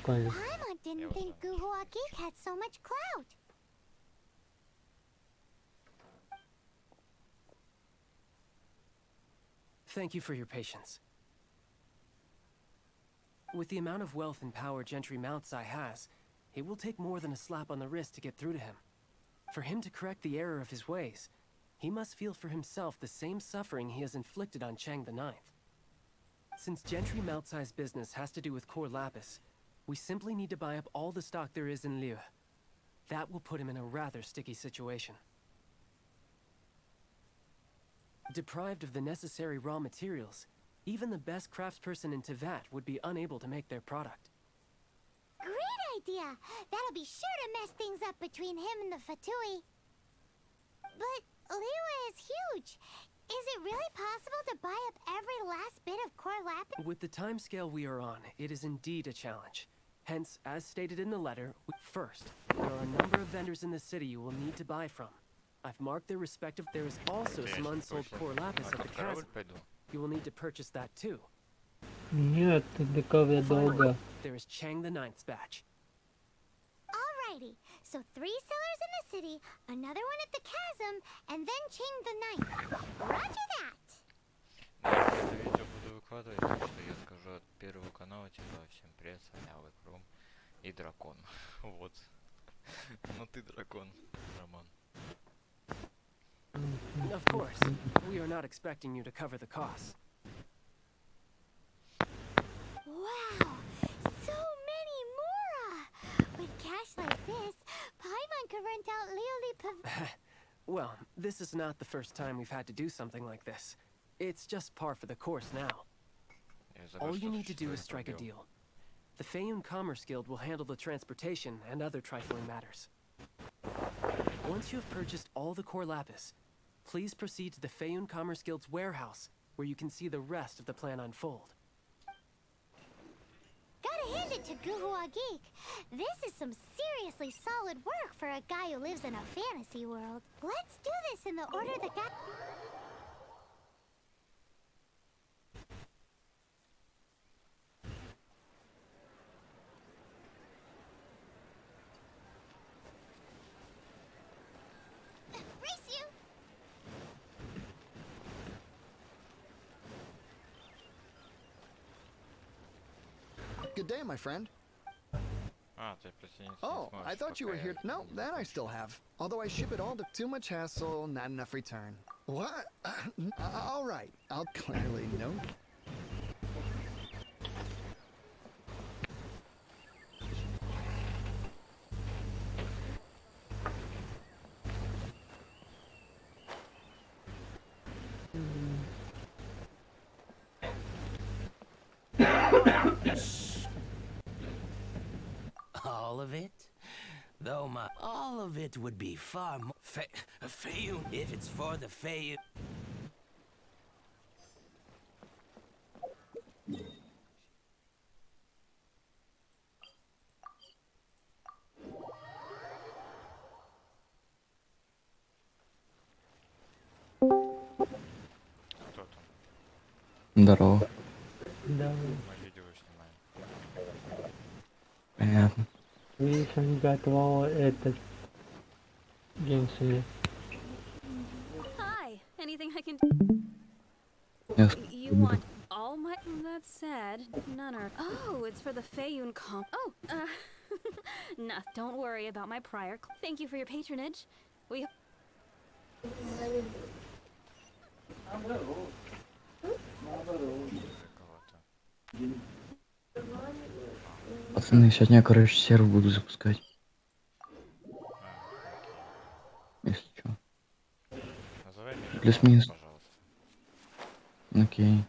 понял. Paimon didn't think Guhua Geek had so much clout. Thank you for your patience. With the amount of wealth and power Gentry Moutsai has, it will take more than a slap on the wrist to get through to him. For him to correct the error of his ways, he must feel for himself the same suffering he has inflicted on Chang the Ninth. Since Gentry Moutsai's business has to do with core lapis, we simply need to buy up all the stock there is in Liu. That will put him in a rather sticky situation. Deprived of the necessary raw materials, even the best craftsperson in Teyvat would be unable to make their product. Great idea! That'll be sure to mess things up between him and the Fatui. But Liu is huge. Is it really possible to buy up every last bit of core lapis? With the timescale we are on, it is indeed a challenge. Hence, as stated in the letter, first, there are a number of vendors in the city you will need to buy from. I've marked their respective. There is also some unsold core lapis at the chasm. You will need to purchase that too. Нет, такове долго. There is Chang the Ninth's batch. Alrighty, so 3 sellers in the city, another one at the chasm, and then Chang the Ninth. Roger that! Это видео буду выкладывать, так что я скажу от первого канала, типа, всем привет, с вами Алый и дракон. Вот. Ну ты дракон, Роман. Of course, we are not expecting you to cover the costs. Wow, so many Mora! With cash like this, Paimon could rent out Lioli Well, this is not the first time we've had to do something like this. It's just par for the course now. All you need to do is strike a deal. The Feiyun Commerce Guild will handle the transportation and other trifling matters. Once you have purchased all the core lapis, please proceed to the Feiyun Commerce Guild's warehouse, where you can see the rest of the plan unfold. Gotta hand it to Guhua Geek. This is some seriously solid work for a guy who lives in a fantasy world. Let's do this in the order the guy... Race you! Good day, my friend. Oh, I thought you were here. No, that I still have. Although I ship it all to too much hassle, not enough return. What? All right, I'll clearly note. All of it? Though all of it would be far more Feiyun if it's for the Feiyun. Кто там? Здорово. Да, Мы видео снимаем. Понятно. видишь, он готовил этот Genshin. Hi, anything I can Yes. You want all my... That said, none are... Oh, it's for the Feiyun comp... Oh, no, don't worry about my prior... Thank you for your patronage. We... Пацаны, сегодня, короче, сервер буду запускать. Если что. Называй меня, Плюс-минус. пожалуйста. Окей.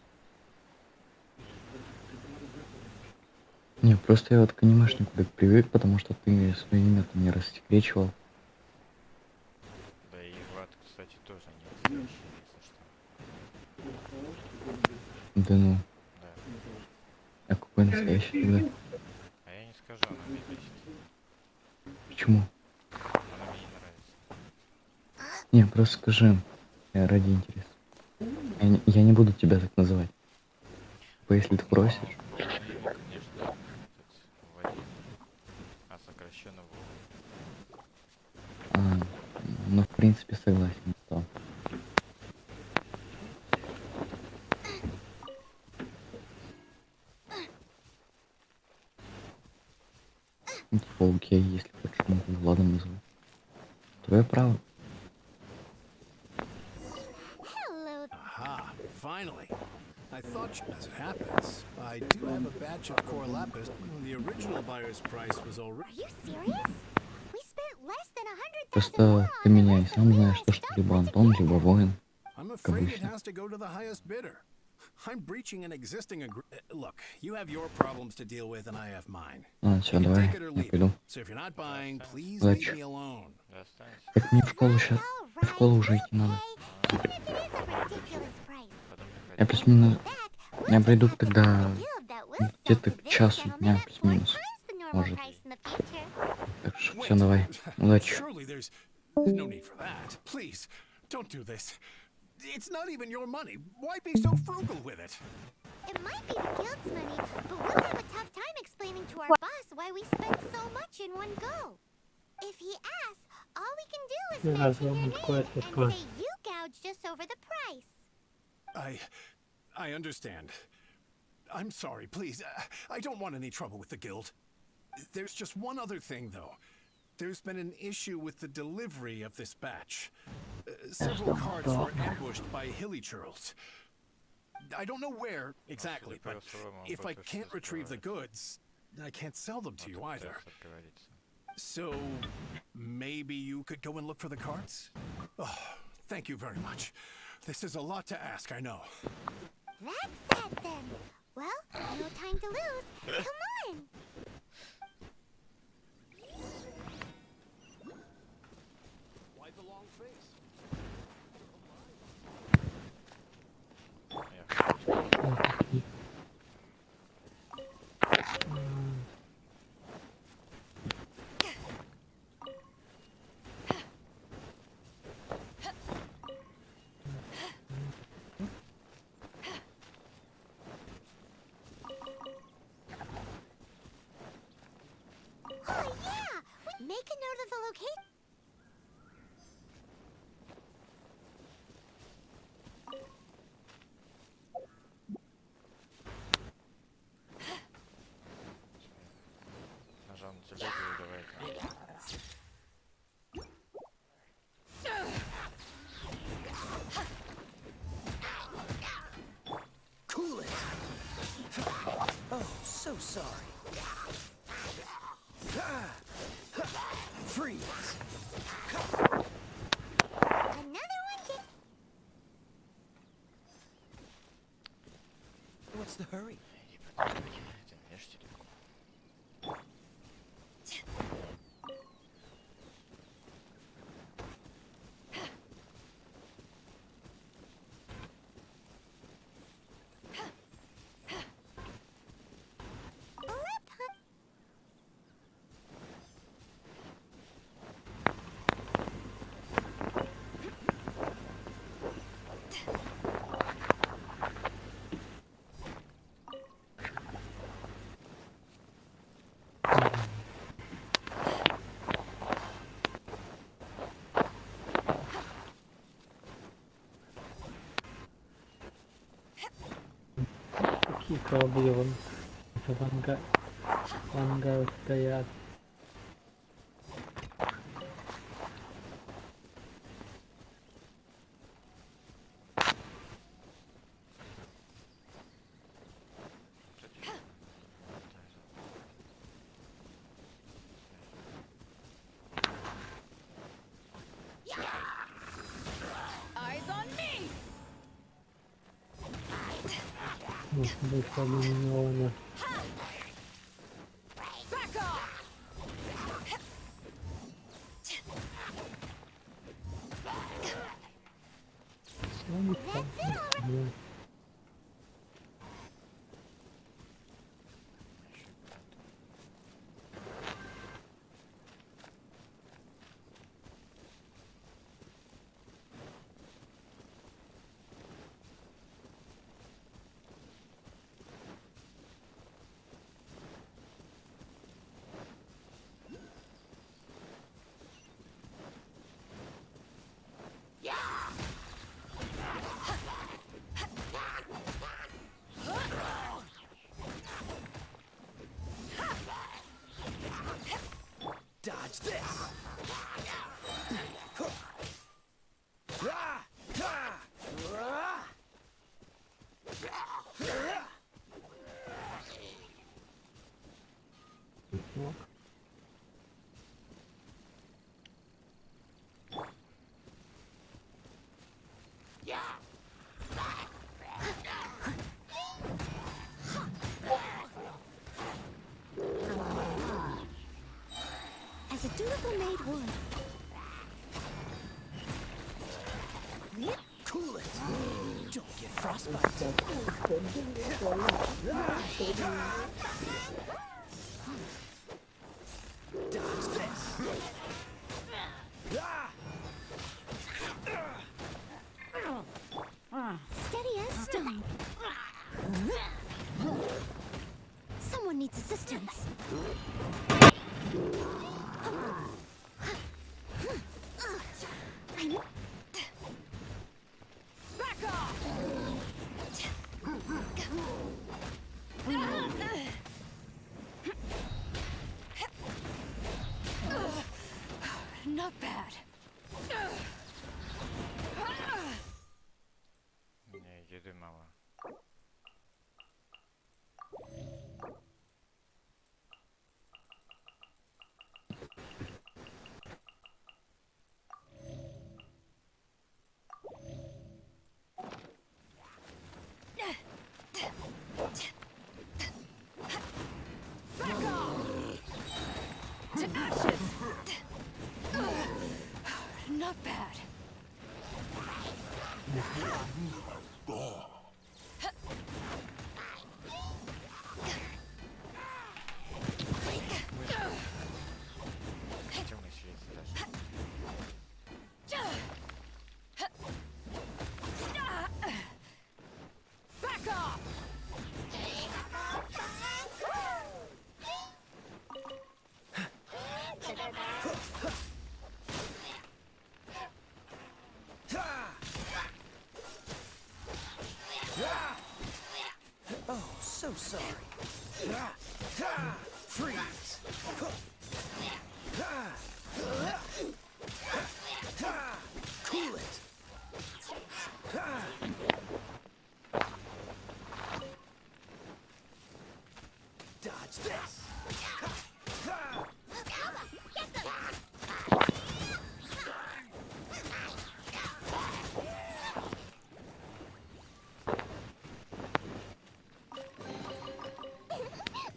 Не, просто я вот к анимешнику так привык, потому что ты свое имя там не рассекречивал. Да и Влад, кстати, тоже не настоящий, если что. Да ну. Да. А какой настоящий тогда? А я не скажу, она мне бесит. Почему? Она мне не нравится. Не, просто скажи. Ради интереса. Я не буду тебя так называть. Если ты просишь. Конечно, этот Вадим. принципе, согласен. Что... Ну, типа, окей, если хочешь, могу Владом назвать. Твое право. Hello. Aha, finally. I thought, as it happens, I do have a batch of core lapis. The original buyer's price was Are already... you serious? We spent less than 100,000 more Просто ты on the меня и rest of сам знаешь, Leo's то, что stuff либо put Антон, либо together. воин. I'm Как afraid it обычно. has to go to the highest bidder. I'm breaching an existing look, you have your problems to deal with and I have mine. А, все, You can давай, take it or я leave it. пойду. So if you're not buying, please Удачи. leave me alone. Да, останется. Так мне в школу сейчас, в школу уже идти надо. Hey, even if it is a ridiculous price. Потом Я приходи. плюс-минус, That, я we'll приду just have to тогда find a guild that will sell где-то to к this часу gentleman дня, at 4 плюс-минус. times the normal Может. price in the future. Так что Wait, все, давай, удачи. surely there's no need for that. Please, don't do this. It's not even your money. Why be so frugal with it? It might be the guild's money, but we'll have a tough time explaining to our boss why we spent so much in one go. If he asks, all we can do is Yeah, mention your someone name quit and this one. say you gouged us over the price. I understand. I'm sorry, please. I don't want any trouble with the guild. There's just one other thing, though. There's been an issue with the delivery of this batch. Several carts were ambushed by hilly churls. I don't know where exactly, but if I can't retrieve the goods, I can't sell them to you either. So, maybe you could go and look for the carts? Oh, thank you very much. This is a lot to ask, I know. That's that then. Well, no time to lose. Come on. Why the long face? Oh yeah! Make a note of the location. Нажал на телегу и давай. Cool it. Oh, so sorry. Freeze. Another one did. What's the hurry? Ты умеешь телегу? Какие корабли вон в ангаре стоят. Может быть, подумала. смог. As a dutiful maid would. Cool it. Don't get frostbite. Dodge this. Steady as stone. Someone needs assistance. Back off! Not bad. Не, еды мало. Back off! To ashes! Not bad. Темный швец даже. Back off! Oh, so sorry. Freeze. Cool it. Dodge this.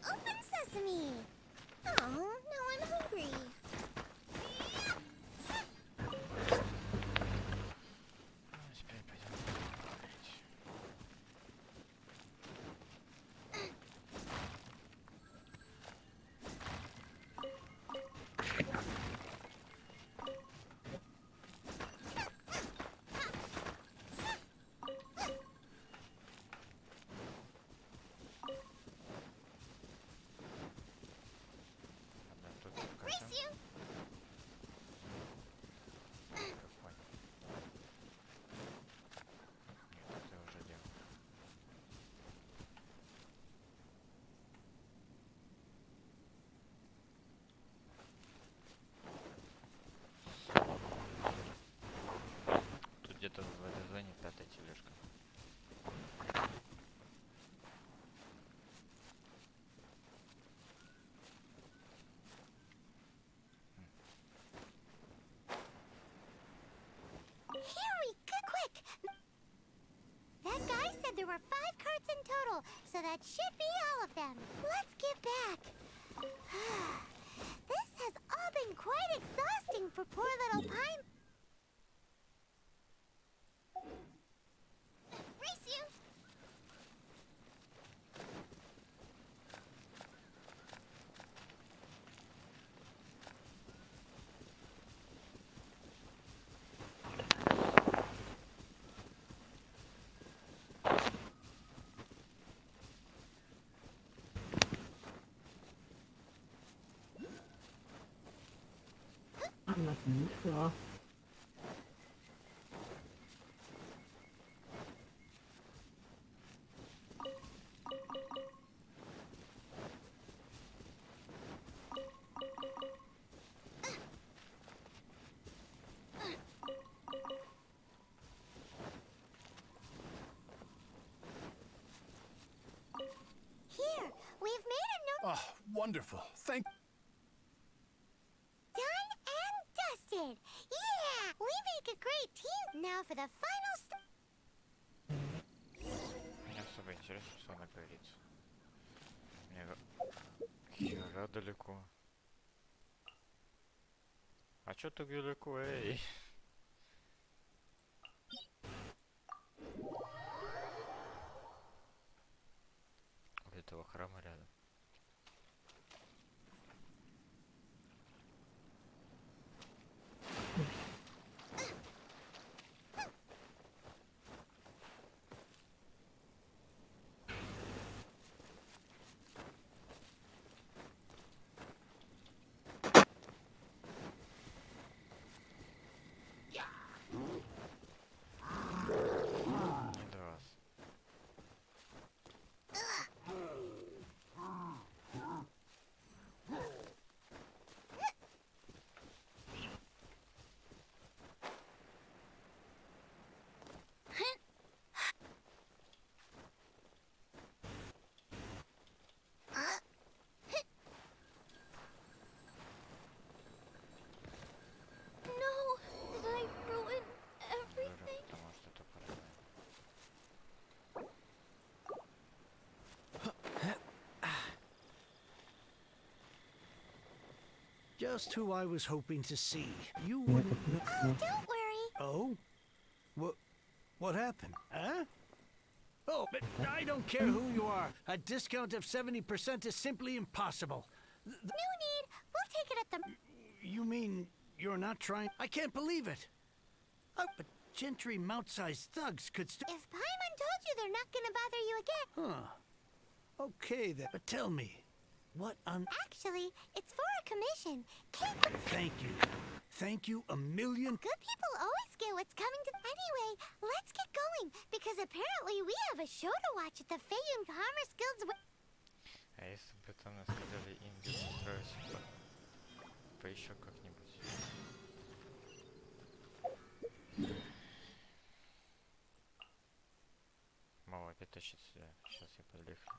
Open sesame. Oh, now I'm hungry. Теперь пойдем поговорить. Одна тут какая-то. Race you. Какой? Нет, это я уже делал. Тут где-то в этой зоне пятая тележка. Harry, quick! That guy said there were 5 carts in total, so that should be all of them. Let's get back. This has all been quite exhausting for poor little Pine. Race you! Отлично. Here, we've made a note. Oh, wonderful. Thank for the final step. Мне особо интересно, что она говорит. Хера далеко. А чё так далеко, эй? У этого храма рядом. Не до вас. No, did I ruin everything? Говорю, потому что это паранойя. Just who I was hoping to see. You wouldn't know. Don't worry. Oh? What happened? Huh? Oh, but I don't care who you are. A discount of 70% is simply impossible. No need. We'll take it at the... You mean you're not trying? I can't believe it. Oh, but gentry mount-sized thugs could If Paimon told you they're not gonna bother you again. Huh. Okay then. But tell me, what on... Actually, it's for a commission. Thank you. Thank you a million... Good people always get what's coming to... Anyway, let's get going, because apparently we have a show to watch at the Feiyun Commerce Guild's... А если бы там нам сказали инди устроить по еще как-нибудь. Мало опять тащит сюда. Сейчас я подлихну.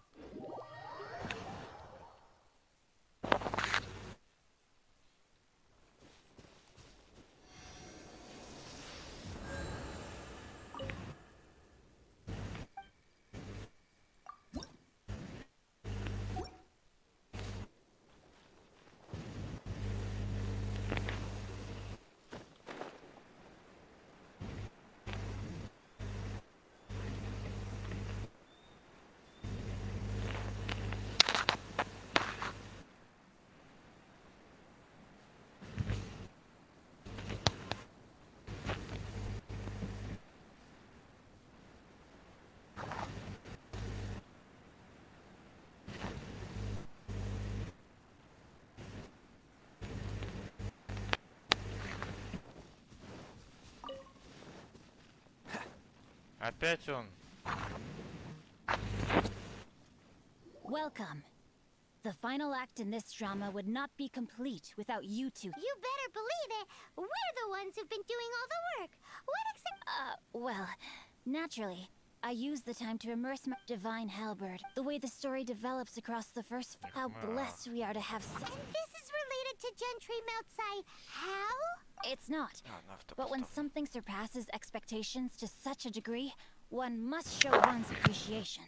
Опять он. Welcome. The final act in this drama would not be complete without you two. You better believe it. We're the ones who've been doing all the work. Well, naturally, I use the time to immerse my divine halberd. The way the story develops across the first... How blessed we are to have... And this is related to Gentry Moutsai. How? It's not. But when something surpasses expectations to such a degree, one must show one's appreciation.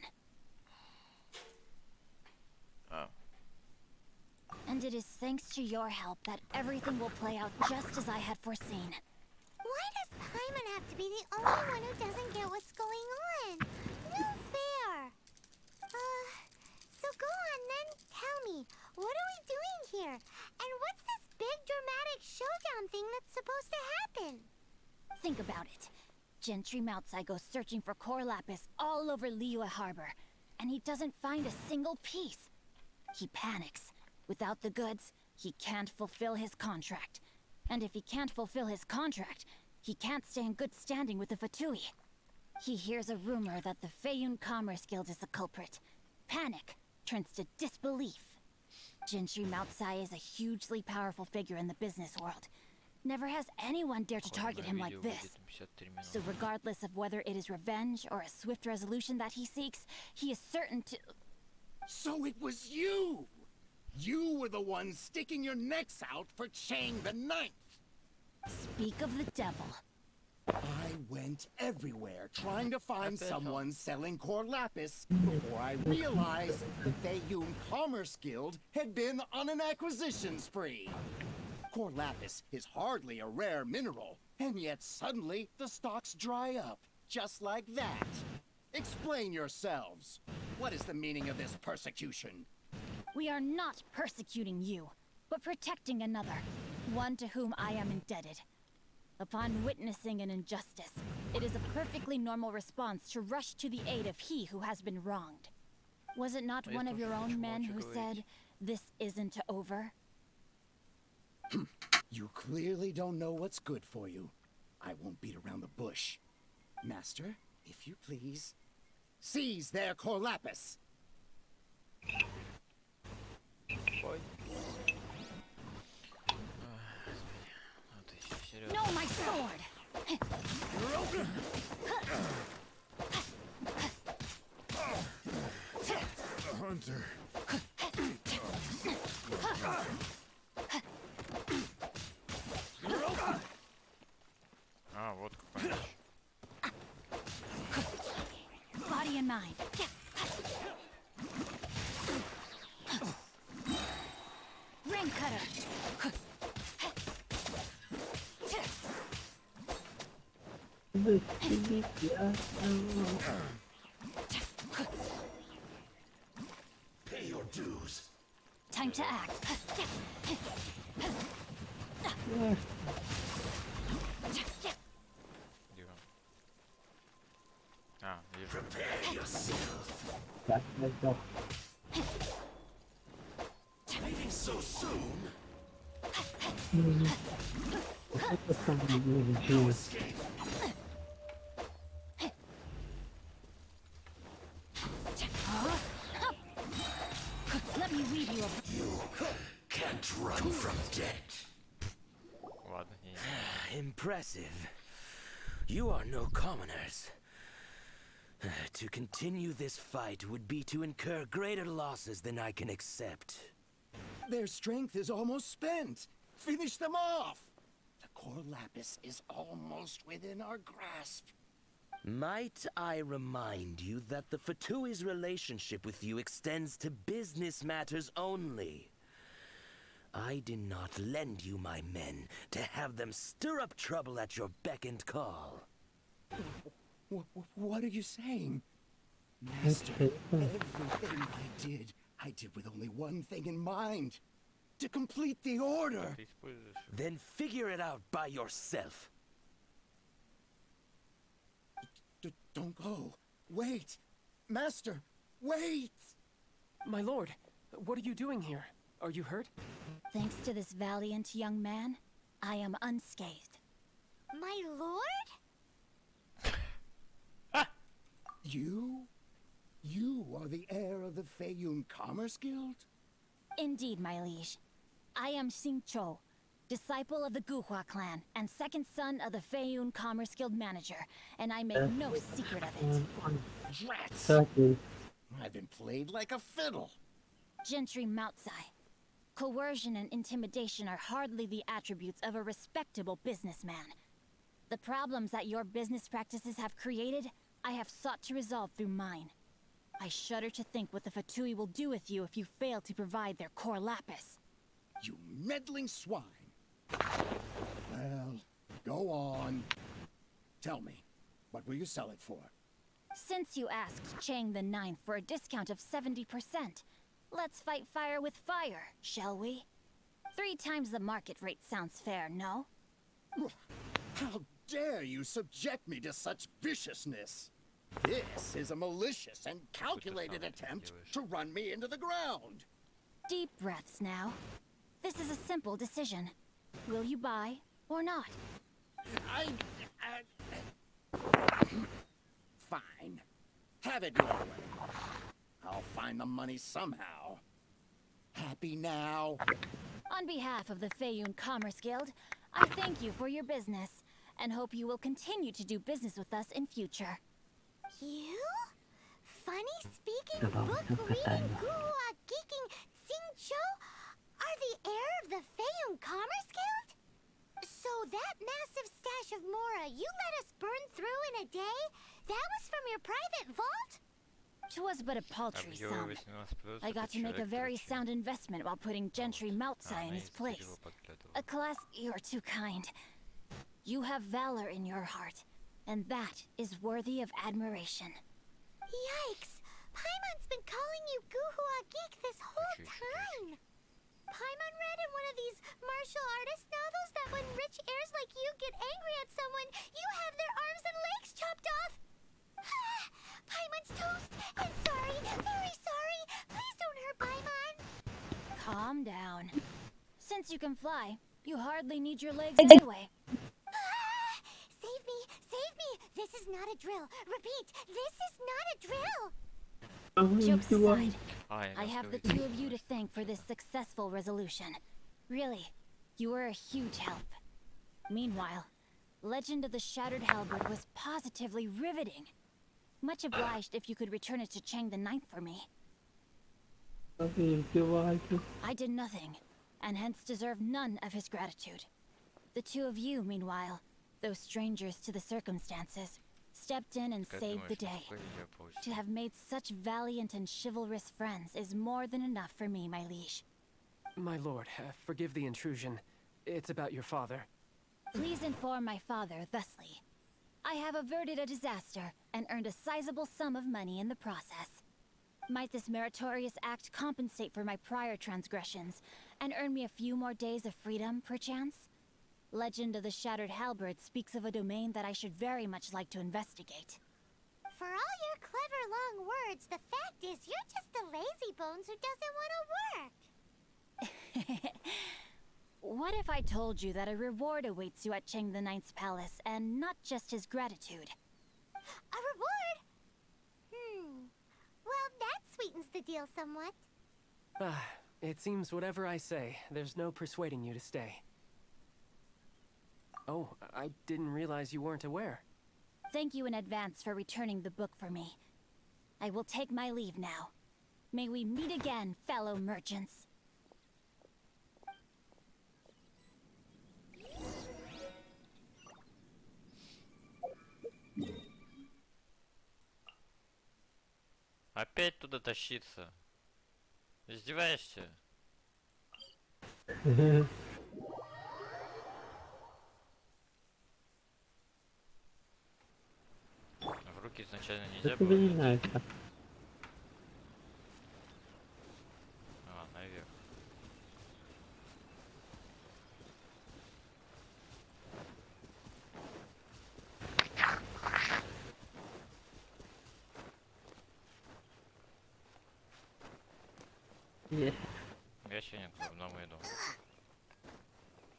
And it is thanks to your help that everything will play out just as I had foreseen. Why does Paimon have to be the only one who doesn't get what's going on? No fair. So go on then, tell me, what are we doing here? And what's this big dramatic showdown thing that's supposed to happen? Think about it. Gentry Moutsai goes searching for core lapis all over Liyue Harbor, and he doesn't find a single piece. He panics. Without the goods, he can't fulfill his contract. And if he can't fulfill his contract, he can't stay in good standing with the Fatui. He hears a rumor that the Feiyun Commerce Guild is the culprit. Panic turns to disbelief. Gentry Moutsai is a hugely powerful figure in the business world. Never has anyone dared to target him like this. So regardless of whether it is revenge or a swift resolution that he seeks, he is certain to... So it was you! You were the one sticking your necks out for Chang the Ninth! Speak of the devil. I went everywhere trying to find someone selling core lapis before I realized the Fayun Commerce Guild had been on an acquisition spree. Core lapis is hardly a rare mineral, and yet suddenly the stocks dry up, just like that. Explain yourselves. What is the meaning of this persecution? We are not persecuting you, but protecting another, one to whom I am indebted. Upon witnessing an injustice, it is a perfectly normal response to rush to the aid of he who has been wronged. Was it not one of your own men who said, "This isn't over"? You clearly don't know what's good for you. I won't beat around the bush. Master, if you please, seize their core lapis. No, my sword! Hunter. А, вот какой меч. Body and mind. Ring cutter. Pay your dues. Time to act. Где он? А, вижу. Prepare yourself. Так, сдох. Leaving so soon. Это самое No главное. escape. Let me weave you a... You can't run from death. Ладно, не. Impressive. You are no commoners. To continue this fight would be to incur greater losses than I can accept. Their strength is almost spent. Finish them off. The core lapis is almost within our grasp. Might I remind you that the Fatui's relationship with you extends to business matters only? I did not lend you my men to have them stir up trouble at your beck and call. What are you saying? Master, everything I did with only one thing in mind. To complete the order. Ты используешь. Then figure it out by yourself. Don't go. Wait. Master, wait. My lord, what are you doing here? Are you hurt? Thanks to this valiant young man, I am unscathed. My lord? You are the heir of the Fayun Commerce Guild? Indeed, my liege. I am Xingqiu, disciple of the Guhua clan and second son of the Fayun Commerce Guild manager, and I make no secret of it. Rats! Кстати, I've been played like a fiddle. Gentry Moutsai. Coercion and intimidation are hardly the attributes of a respectable businessman. The problems that your business practices have created, I have sought to resolve through mine. I shudder to think what the Fatui will do with you if you fail to provide their core lapis. You meddling swine. Well, go on. Tell me, what will you sell it for? Since you asked Chang the Ninth for a discount of 70%, let's fight fire with fire, shall we? 3 times the market rate sounds fair, no? How dare you subject me to such viciousness? This is a malicious and calculated attempt to run me into the ground. Deep breaths now. This is a simple decision. Will you buy or not? Fine. Have it your way. I'll find the money somehow. Happy now? On behalf of the Fayun Commerce Guild, I thank you for your business and hope you will continue to do business with us in future. You? Funny speaking, book reading, Guhua geeking Xingqiu are the heir of the Fayun Commerce Guild? So that massive stash Ash of Mora you let us burn through in a day? That was from your private vault? 'Twas but a paltry Объёвый sum. 18+, I got это to make a человек, very короче. sound investment while putting Gentry Maltsai in Она his из place. дерева подглядывала. A class, you're too kind. You have valor in your heart, and that is worthy of admiration. Yikes! Paimon's been calling you Guhua Geek this whole time! Paimon read in one of these martial artist novels that when rich heirs like you get angry at someone, you have their arms and legs chopped off! Paimon's toast! And sorry, very sorry! Please don't hurt Paimon! Calm down. Since you can fly, you hardly need your legs anyway. Save me! Save me! This is not a drill! Repeat, this is not a drill! Jokes aside, А, я I не have the успел two видеть. of you to thank for this successful resolution. Really, you were a huge help. Meanwhile, Legend of the Shattered Halberd was positively riveting. Much obliged if you could return it to Chang the Ninth for me. I did nothing, and hence deserve none of his gratitude. The two of you, meanwhile, though strangers to the circumstances, stepped in and Как saved the думаешь, day. насколько я получил? To have made such valiant and chivalrous friends is more than enough for me, my liege. My lord, forgive the intrusion. It's about your father. Please inform my father thusly. I have averted a disaster and earned a sizable sum of money in the process. Might this meritorious act compensate for my prior transgressions and earn me a few more days of freedom, perchance? Legend of the Shattered Halberd speaks of a domain that I should very much like to investigate. For all your clever long words, the fact is you're just a lazy bones who doesn't want to work. What if I told you that a reward awaits you at Chang the Ninth's palace, and not just his gratitude? A reward? Well, that sweetens the deal somewhat. It seems whatever I say, there's no persuading you to stay. Oh, I didn't realize you weren't aware. Thank you in advance for returning the book for me. I will take my leave now. May we meet again, fellow merchants. Опять туда тащиться? Издеваешься? В руки изначально нельзя Это было тебе не взять? нравится. А, наверх. Я сегодня к зубному иду.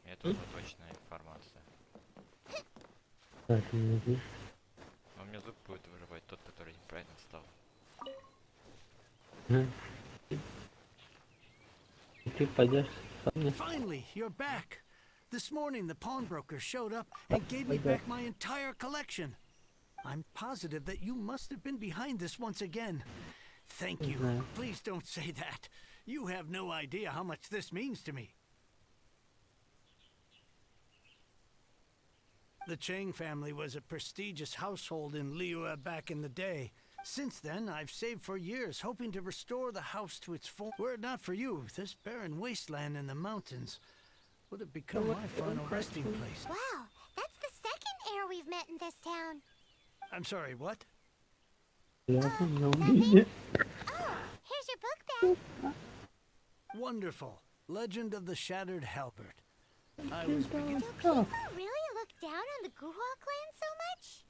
И это уже точная информация. Так, иди. Но мне зуб будет вырывать тот, который неправильно встал. И ты пойдешь со мной. Finally, you're back. This morning, the pawnbroker showed up and gave me back my entire collection. I'm positive that you must have been behind this once again. Thank you. Please don't say that. You have no idea how much this means to me. The Chang family was a prestigious household in Liyue back in the day. Since then, I've saved for years, hoping to restore the house to its form. Were it not for you, this barren wasteland in the mountains would have become my final resting place. Wow, that's the second heir we've met in this town. I'm sorry, what? Nothing? Oh, here's your book back. Wonderful. Legend of the Shattered Halberd. I was beginning... Do people really look down on the Guhua clan so much?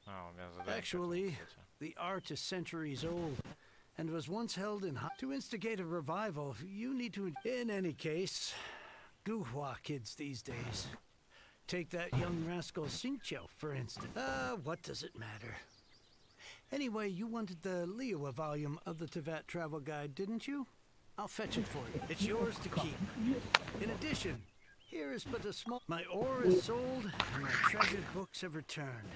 А, у меня задание. Actually, the art is centuries old and was once held in... To instigate a revival, you need to... In any case, Guhua kids these days. Take that young rascal Xingqiu, for instance. What does it matter? Anyway, you wanted the Liyue volume of the Teyvat travel guide, didn't you? I'll fetch it for you. It's yours to keep. In addition, here is but a small... My ore is sold, and my treasured books have returned.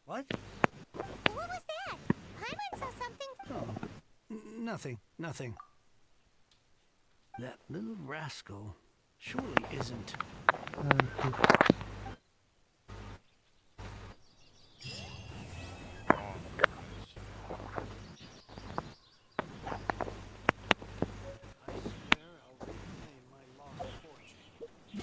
What? What was that? Paimon saw something. Oh, nothing, nothing. That little rascal surely isn't. I swear I'll reclaim my lost fortune.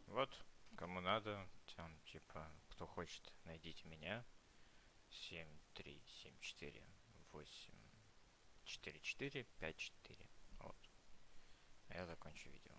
Вот, кому надо, там, типа, кто хочет, найдите меня. 737484454. Вот. А я закончу видео.